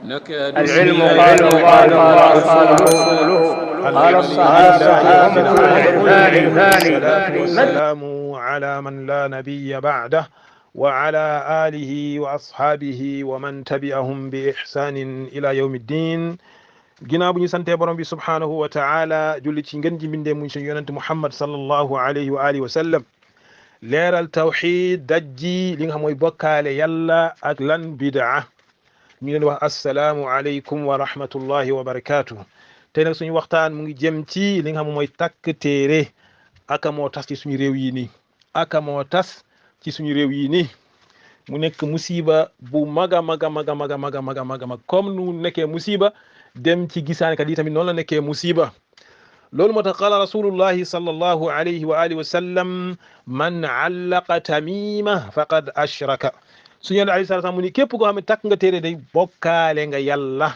نكاد العلم سنين قال الله قال رسوله قال الصحابة والصلاة والسلام على من لا نبي بعده وعلى آله وأصحابه ومن تبعهم بإحسان إلى يوم الدين. ginnaaw bu ñu santee borom bi subhanahu wa taala julli ci ngën ji mbindee muy suñu yonente Muhammad sallallahu alayhi wa alihi wa sallam leeral tawxid dajji li nga xam mooy bokkaale yàlla ak lan bidaa ñu leen wax assalaamu aleykum wa rahmatullahi wa barakatuh. tey nag suñu waxtaan mu ngi jëm ci li nga xam mooy takk téere aka moo tas ci suñu réew yi nii aka moo tas ci suñu réew yi nii mu nekk musiba bu maga maga maga maga maga maga maga mag comme nu nekkee musiba dem ci gisaane kat yi tamit noonu la nekkee musiba. loolu moo tax qaala rasulullahi sallallahu alayhi wa alihi wa sallam man allaqa tamima faqad ashraka suñu yàlla alayhi salaam mu ni képp koo xam ne takk nga téere day bokkaale nga yàlla.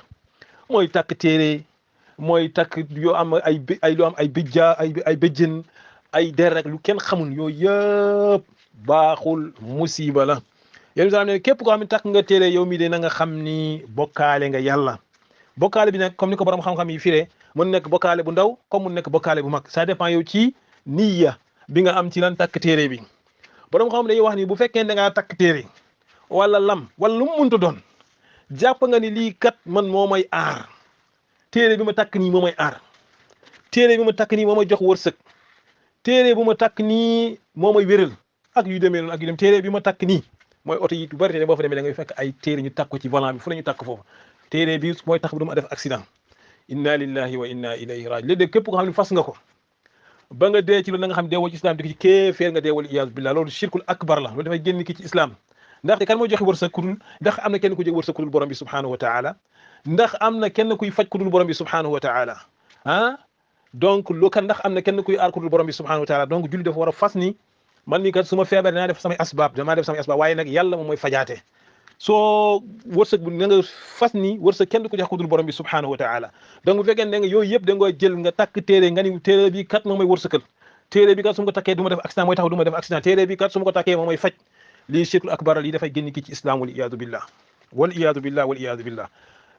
mooy takk téere mooy takk yoo am ay lu am ay bijja ay bëjjën ay der rek lu kenn xamul yooyu yëpp baaxul musiba la. yéen salaam ne képp koo xam ne takk nga téere yow mi de na nga xam ni bokkaale nga yàlla. bokkaale bi nag comme ni ko borom xam-xam yi firee mun nekk bokkaale bu ndaw comme mun nekk bokkaale bu mag ça dépend yow ci niya bi nga am ci lan takk téere bi. borom xam dañuy wax ni bu fekkee da ngaa takk téere wala lam wala lu mu munta doon jàpp nga ni lii kat man moo may aar téere bi ma takk nii moo may aar téere bi ma takk nii moo may jox wërsëg téere bu ma takk nii moo may wéral ak yu demee noonu ak yu dem téere bi ma takk nii mooy oto yi du bari te boo fa demee da ngay fekk ay téere ñu takk ko ci volant bi fu la ñu takk foofu. téere bi mooy tax bu duma def accident inna lillahi wa inna ilayhi raji léeg-léeg képp ko xam ne fas nga ko ba nga dee ci loolu na nga xam deewoo ci islam di ko ci kéefeer nga deewal iyaazu billah loolu shirkul akbar la loolu dafay génn ki ci islam. ndaxte kan mooy joxe wërsëg ku dul ndax am na kenn ku joxe wërsëg ku dul borom bi subhanahu wa taala ndax am na kenn kuy faj ku dul borom bi subhanahu wa taala donc lu kan ndax am na kenn kuy aar ku dul borom bi subhanahu wa taala donc julli dafa war a fas ni man ni kat su ma feebar danaa def samay asbaab waaye nag yàlla moom mooy fajaate. soo wërsëg bu na nga fas ni wërsëg kenn du ko jox ku dul borom bi subhanahu wa taala donc bu fekkee ne nga yooyu yëpp da nga jël nga takk téere nga ni téere bi kat moom mooy wërsëgal téere bi kat su ma ko takkee du ma def accident mooy tax du ma def accident téere bi kat su ma ko takkee moom mooy faj lii shirkul akbar lii dafay génn ki ci islam wal iyadu billah wal iyadu billah wal iyadu billah.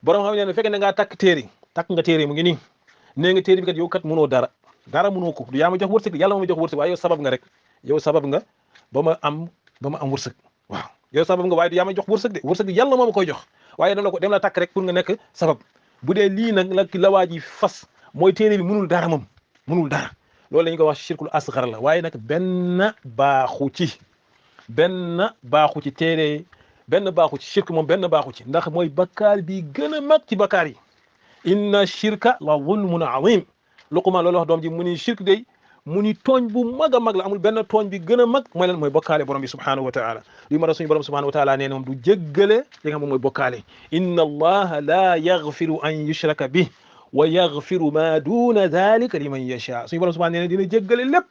borom xam ne bu fekkee ne ngaa takk téere takk nga téere mu ngi nii nee nga téere bi kat yow kat mënoo dara mënoo ko du yaa ma jox wërsëg yàlla ma jox wërsëg waaye yow sabab nga rek yow sabab nga ba ma am wërsëg waaw yow sabab nga waaye du yaa may jox wërsëg de wërsëg yàlla moo ma koy jox waaye dem la takk rek pour nga nekk sabab bu dee lii nag la waa ji fas mooy téere bi mënul dara moom mënul dara loolu la ñu ko wax shirkul asghar la waaye nag benn baaxu ci téere benn baaxu ci shirk moom benn baaxu ci ndax mooy bakkaar bi gën a mag ci bakkaar yi inna shirka la zulmun azim Luqmaan loolu wax doom ji mu ni shirk day mu ni tooñ bu mag a mag la amul benn tooñ bi gën a mag mooy lan mooy bokkaale borom bi subhanahu wa taala li ma suñu borom subhanahu wa taala nee na moom du jéggale li nga xam mooy bokkaale inna allaha la yaghfiru an yushraka bih wa yaghfiru ma duna dhalika liman yasha suñu borom subhanahu nee na dina jéggale lépp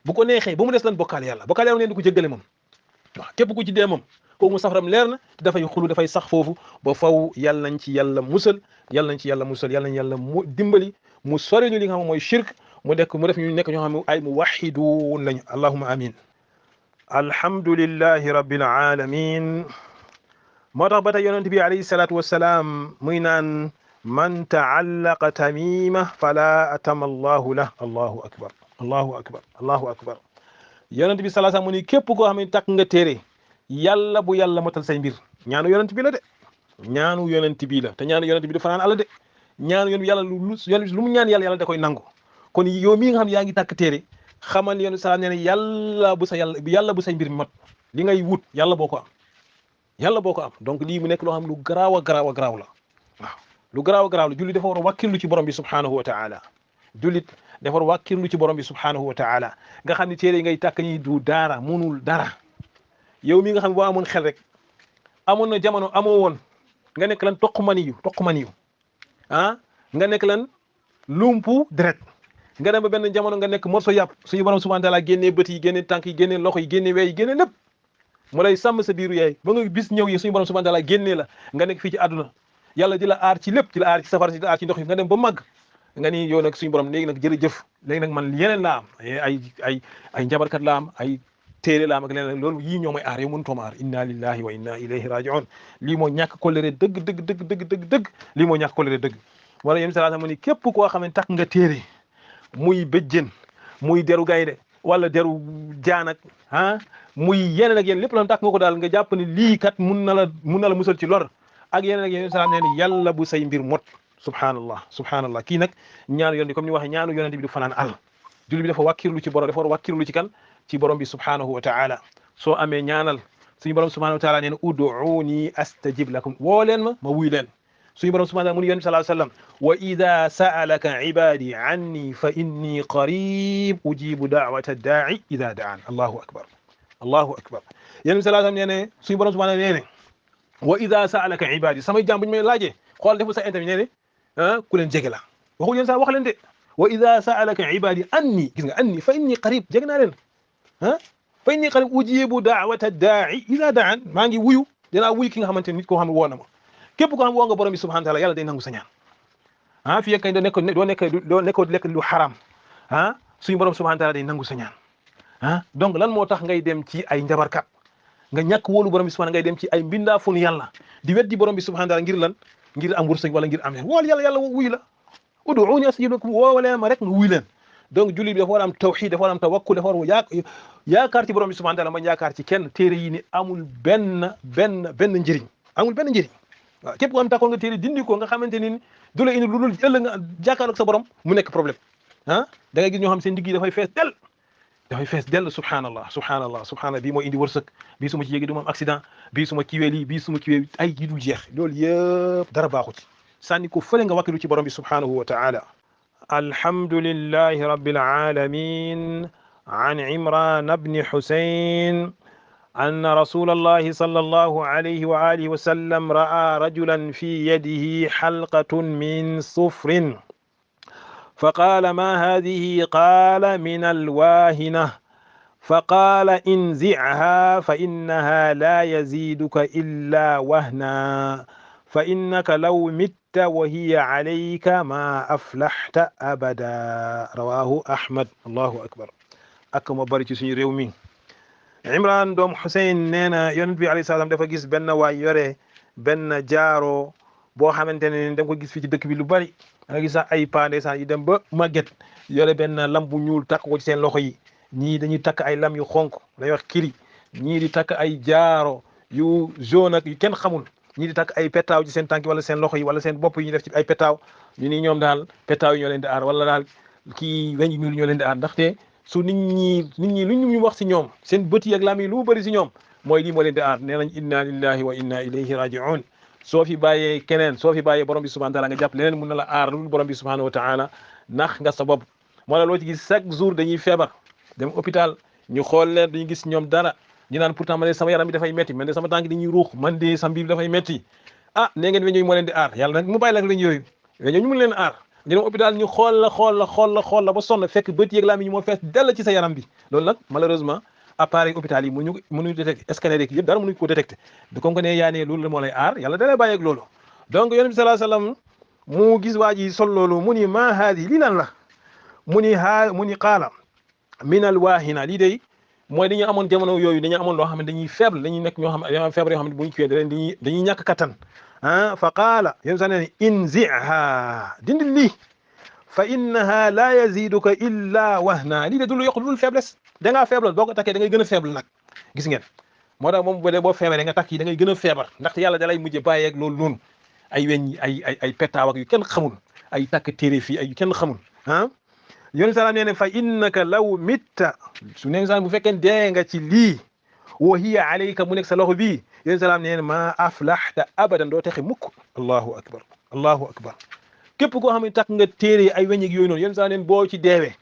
bu ko neexee ba mu des lan bokkaale yàlla neen du ko jéggale moom waaw képp ku ci dee moom kooku mu safaram leer na te dafay xulu dafay sax foofu ba faw yàlla nañ ci yàlla musal yàlla nañ yàlla mu dimbali mu sori ñu li nga xam mooy shirk mu def ñu nekk ñoo xam ne ay muwahhidun lañu allahumma amin. alhamdulillahi rabbil alamin moo tax ba tey yonent bi alayhi salatu wassalam muy naan man taallaqa tamima fala atama allahu lah allahu akbar allahu akbar allahu akbar. yonent bi sallallahu alayhi wasallam mu ni képp koo xam ne takk nga téere yàlla bu yàlla motal say mbir ñaanu yonent bi la de ñaanu yonent bi la te ñaanu yonent bi du fanaan àlla de ñaanu yonent bi yàlla lu mu ñaan yàlla da koy nangu. kon yow mii nga xam ne yaa ngi takk téere xamal yoonu salaam nee na yàlla bu say mbir mi mat li ngay wut yàlla boo ko am donc lii mu nekk loo xam lu garaaw a garaaw a garaaw la waaw lu garaaw a garaaw la jullit dafa war a wàkkirlu ci borom bi subhanahu wa taala jullit dafa war a wàkkirlu ci borom bi subhanahu wa taala nga xam ne téere yi ngay takk ñi du dara munul dara yow mii nga xam ne boo amoon xel rek amoon na jamono amoo woon nga nekk lan toq maniyu nga nekk lan lumpu deret nga dem ba benn jamono nga nekk morso yàpp suñu borom subhanahu wa taala génnee bët yi génnee tànk yi génnee loxo yi génnee wey yi génnee lépp mu lay sàmm sa biiru yaay ba nga bis ñëw yi suñu borom subhanahu wa taala génnee la nga nekk fii ci àdduna yàlla di la aar ci lépp di la aar ci safara di la aar ci ndox yi nga dem ba màgg nga ni yow nag suñu borom léegi nag jërëjëf léegi nag man yeneen laa am ay njabarkat laa am ay téere laam ak leneen loolu yii ñoo may aar yow mënutoo ma aar inna lillahi wa inna ilayhi rajiun lii moo ñàkk kóllëre dëgg dëgg dëgg dëgg dëgg dëgg lii moo ñàkk kóllëre dëgg wala yéen sallallahu alayhi wasallam ni képp koo xam ne takk nga téere muy béjjën muy deru gaynde wala deru jaan ak muy yeneen ak yeneen lépp la takk nga ko daal nga jàpp ni lii kat mun na la musal ci lor ak yeneen ak yeneen sallallahu alayhi wasallam nee yàlla bu say mbir mot subhanallah kii nag ñaanu yoon bi comme ni waxee ñaanu yonente bi du fanaan àll julli bi dafa wàkkirlu ci borom dafa war wàkkirlu ci kan ci borom bi subhanahu wa ta'ala soo amee ñaanal suñu borom subhanahu wa ta'ala nee na ud'uuni astajib lakum woo leen ma wuy leen suñu borom subhanahu wa ta'ala mu ni yonent sallallahu alayhi wasallam wa idha sa'alaka ibadi anni fa inni qarib ujibu da'wata da'i idha da'an allahu akbar yonent sallallahu alayhi wasallam nee ne suñu borom subhanahu wa ta'ala nee ne wa idha sa'alaka ibadi samay jaam bu ñu may laajee xool defu sa interview nee ne ku leen jege la waxul yéen sax wax leen de wa idha sa'alaka ibadi anni gis nga anni fa inni qarib jege naa leen fa inni qarib ujibu da'wata da'i idha da'an maa ngi wuyu dinaa wuyu ki nga xamante nit koo xam ne woo na ma képp koo xam ne woo nga borom bi subhanahu wa ta'ala yàlla day nangu sa ñaan fii kay doo nekk lekk lu xaram suñu borom subhanahu wa ta'ala day nangu sa ñaan donc lan moo tax ngay dem ci ay njabarkat nga ñàkk wóolu borom bi subhanahu ngay dem ci ay mbindaafun yàlla di weddi borom bi subhanahu wa ta'ala ngir lan ngir am wërsëg wala ngir am leen wool yàlla wuyu la ud'uuni astajib lakum woowalee ma rek nga wuyu leen donc julli bi dafa war a am tawhid dafa war a am tawakkul dafa war a yaakaar ci borom bi subhanahu wa ta'ala ma yaakaar ci kenn téere yi ni amul benn njëriñ amul benn njëriñ waaw képp ko am takkoon nga téere dindi ko nga xamante ni du la indi lu dul ëllëg nga jàkkaarloog sa borom mu nekk problème da ngay gis ñoo xam seen digg yi dafay fees dell subhanallah bii mooy indi wërsëg bii su ma ci yéegi du ma am accident bii su ma kiiwee lii bii su ma kiiwee ay yi dul jeex loolu yëpp dara baaxu ci sànni ko fële nga wakkilu ci borom bi subhanahu wa ta'ala alhamdulillahi rabbil alamin an Imran ibn Husayn أن رسول الله صلى الله عليه وآله وسلم رأى رجلا في يده حلقة من صفر فقال ما هذه؟ قال من الواهنة فقال انزعها فإنها لا يزيدك إلا وهنا فإنك لو مت وهي عليك ما أفلحت أبدا رواه أحمد الله أكبر أكما بريتي سني ريومي Imran doomu Xuseyn nee na yonent bi alayhi salaam dafa gis benn waay yore benn jaaro boo xamante ne da nga ko gis fii ci dëkk bi lu bari da nga gis sax ay paa ndeysaan yi dem ba màgget yore benn lam bu ñuul takk ko ci seen loxo yi ñii dañuy takk ay lam yu xonk lay wax kiri ñii di takk ay jaaro yu jaune ak yu kenn xamul ñii di takk ay petaaw ci seen tànk wala seen loxo yi wala seen bopp yi ñu def ci ay petaaw ñu ni ñoom daal petaaw yi ñoo leen di aar wala daal kii weñ ñuul ñoo leen di aar ndaxte su nit ñi lu ñu wax si ñoom seen bët yi ak lam yi lu bëri si ñoom mooy lii moo leen di aar nee nañ inna lillahi wa inna ilayhi raji'un soo fi bàyyee keneen soo fi bàyyee borom bi subhanahu wa ta'ala nga jàpp leneen mun na la aar lu borom bi subhanahu wa ta'ala nax nga sa bopp moo la loo ci gis chaque jour dañuy feebar dem hôpital ñu xool leen dañuy gis ñoom dara ñu naan pourtant man de sama yaram bi dafay metti man de sama tànk dañuy ruux man de sama biir dafay metti nee ngeen weñ yooyu moo leen di aar yàlla nag mu bàyyi la ak weñ yooyu ñu mun leen aar ñu dem hôpital ñu xool la ba sonn fekk bët yeeg làmmiñ moo fees dell ci sa yaram bi loolu nag malheureusement appareil hôpital yi mënuñu détecté scanner yeeg yëpp dara mënuñu ko détecté de comme que ne yaa ne loolu moo lay aar yàlla da lay bàyyi ak loolu donc yonent bi sallallahu alayhi wasallam mu gis waa ji sol loolu mu ni ma haadi lii lan la mu ni qaala min al waahina lii day mooy dañu amoon jamono yooyu dañu amoon loo xam ne dañuy faible dañuy nekk ñoo xam ne feebar yoo xam ne bu ñu kiiwee dañuy ñàkk kattan fa qaala yéen sax ne inziha dindi lii fa innaha la yaziduka illa wahna lii de du lu yokk lu dul faiblesse da ngaa faible boo ko takkee da ngay gën a faible nag gis ngeen moo tax moom bu dee boo feebaree nga takk yi da ngay gën a feebar ndaxte yàlla da lay mujjee bàyyeeg loolu noonu ay weñ ay petaaw ak yu kenn xamul ay takk téere fii ay yu kenn xamul yonent salaam nee ne fa innaka law mitta su neen saan bu fekkee dee nga ci lii wa hiya alayka mu nekk sa loxo bii yonent salaam nee ne ma aflahta abadan doo texe mukk allahu akbar képp koo xam ne takk nga téere ay weñ ak yooyu noonu yonent salaam neen boo ci deewee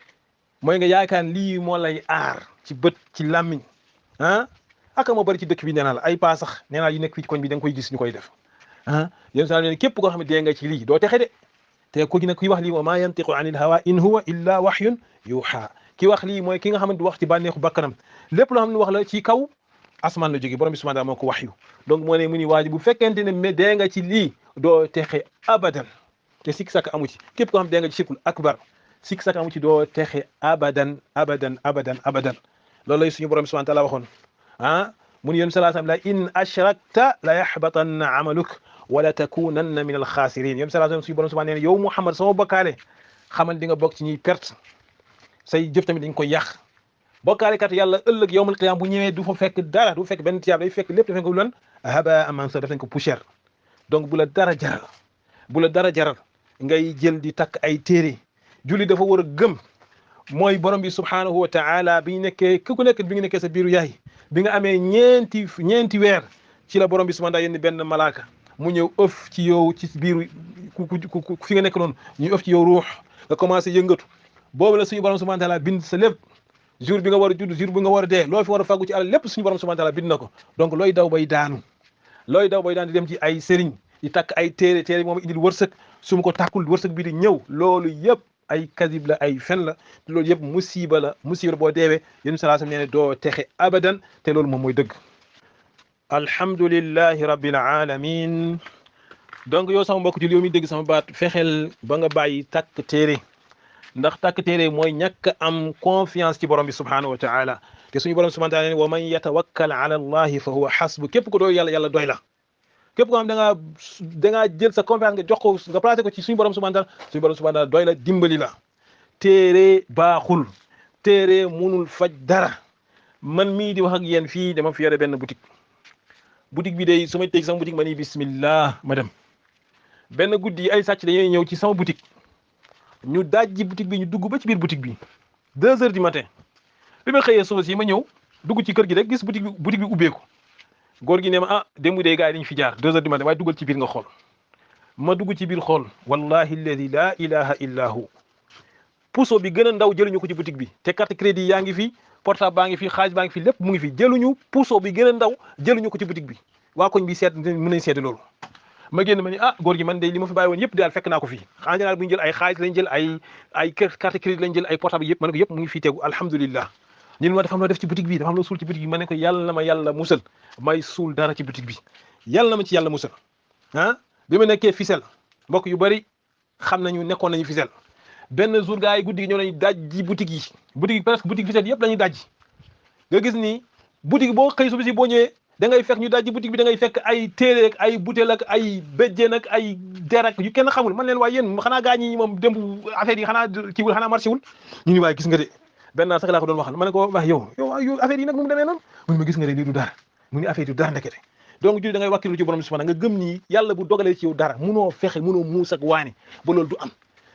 mooy nga yaakaar lii moo lay aar ci bët ci làmmiñ aka moo bari ci dëkk bi nee naa la ay paa sax nee naa yu nekk fii ci koñ bi da nga koy gis ñu koy def yonent salaam neen képp koo xam ne dee nga ci lii doo texe de te ku nag kuy wax lii wa ma yantiqu anil hawa in huwa illa wahyun yuha ki wax lii mooy ki nga xamante du wax ci bànneexu bakkanam lépp loo xam ne wax la ci kaw asmaan la jóge borom bi subhanahu moo ko waxyu donc moo ne mu ni waa ji bu fekkente ne mais dee nga ci lii doo texe abadan te sikk sàkk amu ci képp koo xam dee nga ci shirkul akbar sikk sàkk amu ci doo texe abadan loolu lay suñu borom subhanahu wa ta'ala waxoon mun yéen sallallahu alayhi wa sallam la in ashrakta la yaxbatanna amaluk wala takunanna min alxaasirin yéen sallallahu alayhi wa sallam suñu borom subhanahu ne yow Muhammad sama bokkaale xamal di nga bokk ci ñuy perte say jëf tamit dañ koy yàq bokkaale kat yàlla ëllëg yawmal qiyaam bu ñëwee du fa fekk dara du fekk benn tiyaab day fekk lépp def ko lan haba amansa def nañ ko poussière donc bu la dara jaral ngay jël di takk ay téere julli dafa war a gëm mooy borom bi subhanahu wa ta'ala bi ñu nekkee ku nekk bi nga nekkee sa biiru yaay bi nga amee ñeenti weer ci la borom bi subhanahu wa ta'ala yénni benn malaaka mu ñëw ëf ci yow ci biiru fi nga nekk noonu ñu ëf ci yow ruux nga commencé yëngatu boobu la suñu borom subhanahu wa ta'ala bind sa lépp jour bi nga war a judd jour bi nga war a dee loo fi war a fàggu ci àll lépp suñu borom subhanahu wa ta'ala bind na ko donc looy daw bay daanu di dem ci ay sëriñ di takk ay téere moom indil wërsëg su ma ko tàkkul wërsëg bi di ñëw loolu yëpp ay kadib la ay fen la te loolu yëpp musiba la boo deewee yéen sallallahu alayhi wasallam nee ne doo texe abadan te loolu moom mooy dëgg alhamdulillahi rabbil alamin donc yow sama mbokk ci yow mi dégg sama baat fexeel ba nga bàyyi takk téere ndax takk téere mooy ñàkk am confiance ci borom bi subhanahu wa ta'ala te suñu borom subhanahu wa ta'ala wa man yatawakkal ala allahi fa huwa hasbu képp ko doy yàlla doy la képp ko xam da ngaa jël sa confiance nga jox ko nga placé ko ci suñu borom subhanahu wa ta'ala doy la dimbali la téere baaxul téere munul faj dara man mii di wax ak yéen fii dama fi yore benn boutique bi day su may teg sama boutique ma ni bismillah ma dem benn guddi ay sàcc dañuy ñëw ci sama boutique ñu dajji boutique bi ñu dugg ba ci biir boutique bi 2 heures du matin bi ma xëyee suba si ma ñëw dugg ci kër gi rek gis boutique bi ubbeeku góor gi ne ma démb de gars yi dañu fi jaar 2 heures du matin waaye duggal ci biir nga xool ma dugg ci biir xool wallahi alladi la ilaha illa hu puso bi gën a ndaw jëluñu ko ci boutique bi te carte crédit yaa ngi fi portable baa ngi fi xaalis baa ngi fi lépp mu ngi fi jëluñu puso bi gën a ndaw jëluñu ko ci boutique bi waa koñ bi seet mën nañ seede loolu ma génn ma ni góor gi man de li ma fi bàyyi woon yëpp daal fekk naa ko fii en général bu ñu jël ay xaalis lañ jël ay carte crédit lañ jël ay portable yëpp ma ne ko yëpp mu ngi fii tegu alhamdulillah ñun ma dafa am loo def ci boutique bi dafa am loo suul ci boutique bi ma ne ko yàlla na ma yàlla musal may suul dara ci boutique bi yàlla na ma ci yàlla musal bi ma nekkee Fissel mbokk yu bari xam nañu nekkoon nañu Fissel benn jour gars yi guddi gi ñëw nañu dajji boutique yi presque boutique Fissel yëpp lañuy dajji nga gis ni boutique boo xëy suba si boo ñëwee da ngay fekk ñu dajji boutique bi da ngay fekk ay téere ak ay butéel ak ay béjjén ak ay der ak yu kenn xamul man leen waaye yéen xanaa gaa ñi moom démb affaire yi xanaa kiiwul xanaa marché wul ñu ni waaye gis nga de benn naa sax laa ko doon waxal ma ne ko wax yow affaire yi nag mu demee noonu mu ne ma gis nga de lii du dara mu ni affaire yi du dara ndekete donc julli da ngay wàkkilu ci borom subhanahu nga gëm ni yàlla bu dogalee ci yow dara munoo fexe munoo muus ak waane ba loolu du am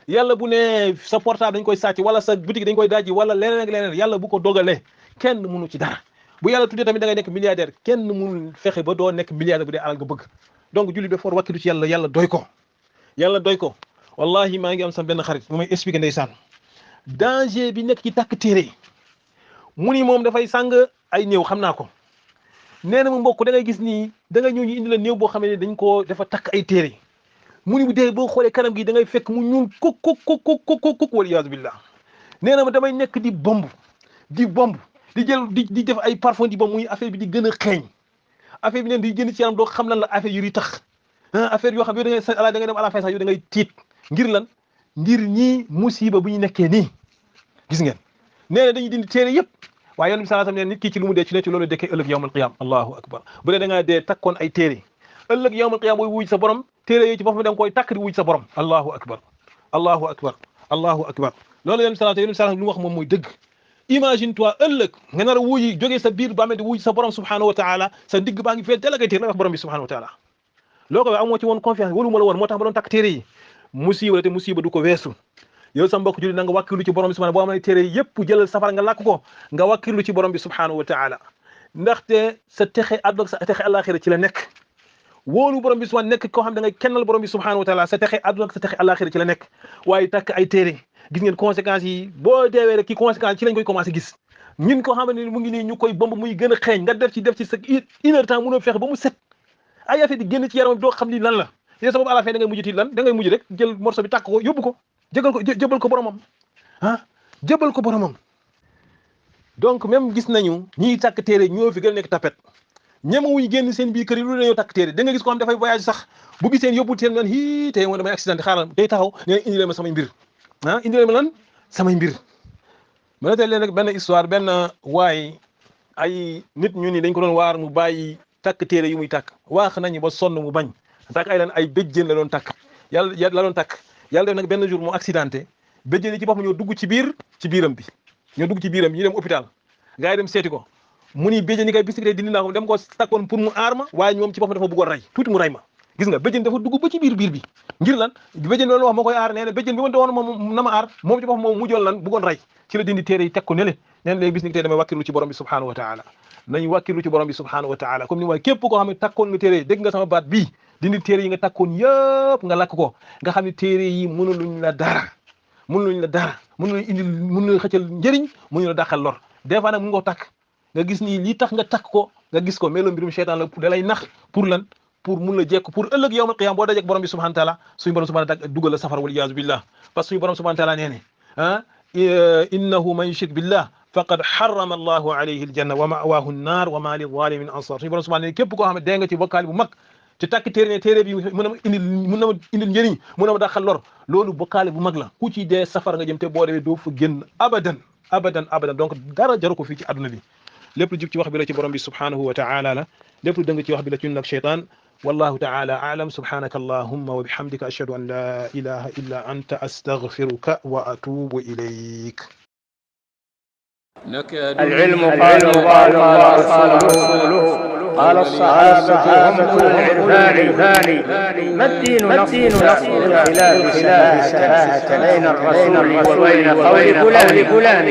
yàlla bu ne sa portable dañ koy sàcc wala sa boutique dañ koy dajji wala leneen ak leneen yàlla bu ko dogalee kenn munu ci dara bu yàlla tuddee tamit da ngay nekk milliardaire kenn munul fexe ba doo nekk milliardaire bu dee alal nga bëgg donc julli dafa war wàkkilu ci yàlla doy ko wallahi maa ngi am sama benn xarit bu may expliquer ndeysaan danger bi nekk ci takk téere mu ni moom dafay sàng ay néew xam naa ko nee na mu mbokk da ngay gis nii da nga ñëw ñu indi la néew boo xam ne dañ koo dafa takk ay téere mu ni bu dee boo xoolee kanam gi da ngay fekk mu ñuul kuk wal iyaazu billah nee na ma damay nekk di bomb di jël di def ay parfum di bomb muy affaire bi di gën a xeeñ affaire bi neen di génn ci yaram doo xam lan la affaire yu tax affaire yoo xam ne da ngay dem à la fin sax yow da ngay tiit ngir lan ngir ñii musiba bu ñu nekkee nii gis ngeen nee na dañuy dindi téere yëpp waaye yonent bi sallallahu alayhi wasallam nit ki ci lu mu dee ci ne ci loolu dekkee ëllëg yawmal qiyam allahu akbar bu dee da ngaa dee takkoon ay téere ëllëg yawmal qiyam booy wuj sa borom téere yooyu ci boppam da nga koy takk di wuj sa borom allahu akbar loolu yonent bi sallallahu alayhi wasallam lu mu wax moom mooy dëgg imagine toi ëllëg nga nar a wuyi jógee sa biir bàmmeel di wuj sa borom subhanahu wa taala sa ndigg baa ngi fee délégué téere la wax borom bi subhanahu wa taala loo ko amoo ci woon confiance walu ma la woon moo tax ba doon takk téere yi musiba la te musiba du ko weesu yow sa mbokk julli na nga wàkkilu ci borom bi subhanahu boo xam ne téere yëpp jëlal safara nga làkk ko nga wàkkilu ci borom bi subhanahu wa taala ndaxte sa texe àdduna sa texe àllaaxira ci la nekk wóolu borom bi subhanahu nekk koo xam da ngay kennal borom bi subhanahu wa taala sa texe àdduna sa texe àllaaxira ci la nekk waaye takk ay téere gis ngeen conséquences yi boo deewee rek ki conséquences ci lañ koy commencé gis ñun koo xam ne mu ngi nii ñu koy bomb muy gën a xeeñ nga def ci sa 1 heure temps mënoo fexe ba mu set ay affaire di génn ci yaram doo xam ni lan la yow sa bopp à la fin da ngay mujj ti lan da ngay mujj rek jël morceau bi tàkk ko yóbbu ko jëbal ko boromam jëbal ko boromam donc même gis nañu ñiy takk téere ñoo fi gën a nekk tapet ñemewuñ génn seen biir kër yi lu dañoo takk téere da nga gis ko xam dafay voyage sax bu giseen yóbbu teen nan tey moom damay accident xaaral day taxaw ne indi leen ma samay mbir indi leen ma lan samay mbir ma nettali leen rek benn histoire benn waay ay nit ñu ni dañ ko doon waar mu bàyyi takk téere yu muy takk waax nañu ba sonn mu bañ takk ay lan ay béjjén la doon takk yàlla la doon takk yàlla def nag benn jour mu accidenté béjjén yi ci boppam ñoo dugg ci biiram bi ñoo dugg ci biiram ñu dem hôpital gars yi dem seeti ko mu ni béjjén yi kay bis dindi naa ko dem ko takkoon pour mu aar ma waaye moom ci boppam dafa bëggoon rey tuuti mu rey ma gis nga béjjén dafa dugg ba ci biir bi ngir lan béjjén loolu wax moo koy aar nee na béjjén bi ma doon moom na ma aar moom ci boppam moom mujjoon lan bëggoon rey ci la dindi téere yi teg ko nele neen léegi bis ni tey damay wàkkirlu ci borom bi subhanahu wa taala nañu wàkkirlu ci borom bi subhanahu wa taala comme ni waaye képp koo xam ne takkoon nga téere yi dégg nga sama baat bii dindi téere yi nga takkoon yëpp nga lakk ko nga xam ne téere yi mënuluñ la dara mënuluñ indil xëccal njëriñ mënuñu la dàqal lor des fois nag mu nga ko takk nga gis ni lii tax nga takk ko nga gis ko mais loolu mbirum seytaan la da lay nax pour lan pour mun la jekk pour ëllëg yawmal qiyaama boo dajek borom bi subhanahu wa taala suñu borom subhanahu wa taala dugal la safara wal iyaazu billah parce que suñu borom subhanahu wa taala nee ne innahu man yushrik billah faqad harrama allahu alayhi aljanna wa ma'waahu an-naar wa ma lizalimin ansar suñu borom subhanahu képp koo xam ne dee nga ci bokkaale bu mag te takk téere ne téere bi mën na ma indil njëriñ mën na ma daxal lor loolu bokkaale bu mag la ku ci dee safara nga jëm te boo demee doo fa génn abadan donc dara jaru ko fii ci àdduna bi lépp lu jub ci wax bi la ci borom bi subhanahu wa ta'ala la lépp lu dëng ci wax bi la ci ñun ak shaytaan والله تعالى أعلم سبحانك اللهم وبحمدك أشهد أن لا إله إلا أنت أستغفرك وأتوب إليك العلم قال الله قال رسوله قال الصحابة هم العرفان ما الدين نصر الخلاف سفاهة بين الرسول وبين قول فلان